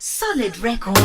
Solid record.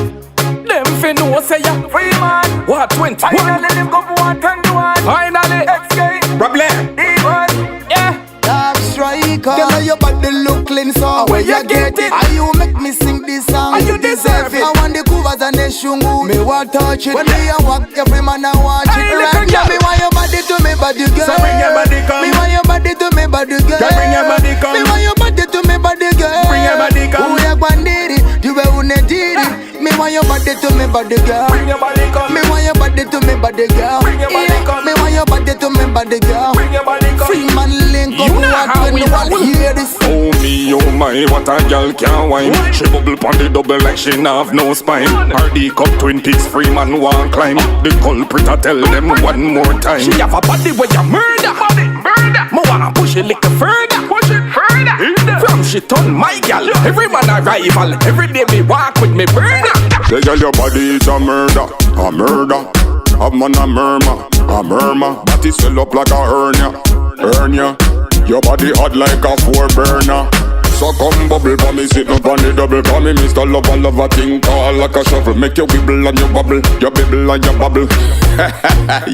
Them fi know say ya free man. What 21? Finally them go for 121. Finally XK problem. Even Yeah. Dark striker. Tell her your body look clean, so where you get it? Are you make me sing this song? And you deserve it. I want the covers and the shungu. Me want touch it. When me a walk, every man a watch Hey, it. little Right now, girl. me want your body to me body girl. So bring your body come. Me want your body to me body girl. Girl, bring your body come. Me want your body to me body girl. Bring your body come. Who ya bandiri? You be unediri. Me want your body to me body girl. Bring your body come. Me want your body to me body girl. Bring your body come. Me want your body to me body girl. Bring your body come. Free man link up. You know What how when we the world roll. hear this? Oh me, oh my, what a girl can wine. She bubble pon the double like she nah have no spine. RD cup twin pigs, free man want climb. The culprit I tell them one more time. She have a body where you murder. Me wanna push it little further. Push it further. From she turn my gal. Every man a rival. Every day me walk with me burner. Say girl your body is a murder, a murder. A man a murmur. Body swell up like a hernia. Your body hot like a 4-burner. So come bubble for me, sit up on the double. Call me Mr. Lover, thing call like a shuffle. Make you wibble and you bubble, you bibble and you bubble.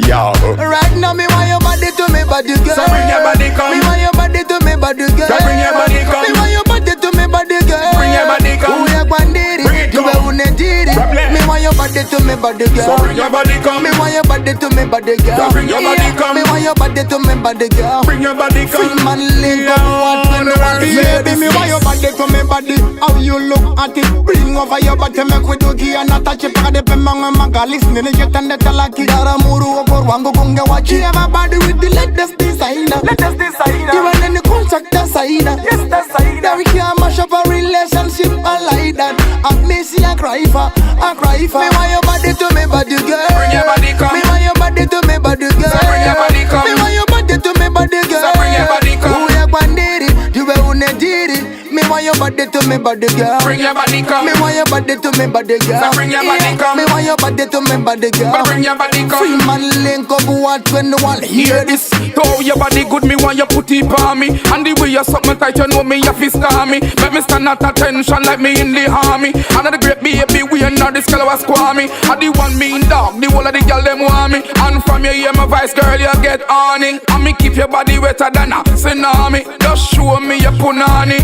Yo. Right now me want your body to me body girl. So bring your body come. Me want your body to me body girl. Girl, bring your body come. Me want your body to me body girl. Bring your body come. Who ya bandiri? Bring it You be come. unediri. Problem. Me want your body to me body girl. So bring your body come. Me want your body to me body girl. Girl, bring your body come. Me want your body to me body girl. Bring your body Free come. man link up. What when the world hear this? Me want your body to me body. How you look at it? Bring over your body, make we do gi and attach it. Paka de pemanga maga listen ni jet and the talaki. Dara muru okor wango gonge wachi. She have a body with the latest designer. latest designer. Even in the contract designer. Yes, that's designer. That we can't mash up a relationship like that. And me see a cry for. Me want your body to me body girl. Bring your body come. Me want your body to me body girl. So bring your body come. Me want your body to me body girl. So bring your body come. Who ya bandiri? You be unediri. Me want your body to me body girl. Bring your body come. Me want your body to me body girl. So bring your body come. Me want your body to me body girl. Bring your body Free come. man link up. What when the world hear this? Though your body good, me want you put it on me. And the way you suck me tight, you know me, you fi star me. Make me stand at attention like me in the army. And the great baby, we and not this girl was squammy. And the one mean dog, the whole of the girl them want me. And from you hear my voice, girl, you get on it. And me keep your body wetter than a tsunami. Just show me your punani.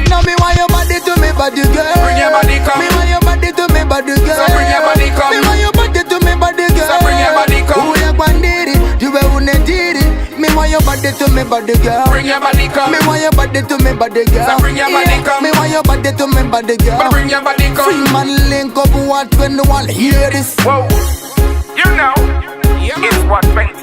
Now me want your body to me body girl. Bring your body come. Me want your body to me body girl. So bring your body come. Me want your body to me body girl. So bring your body come. Who ya bandiri? You be unediri. Me want your body to me body girl. Bring your body come. Me want your body to me body girl. So bring your body come. Me want your body to me body girl. Bring your body Free come. man link up. What when the world hear this? Whoa. You know, it's what 21.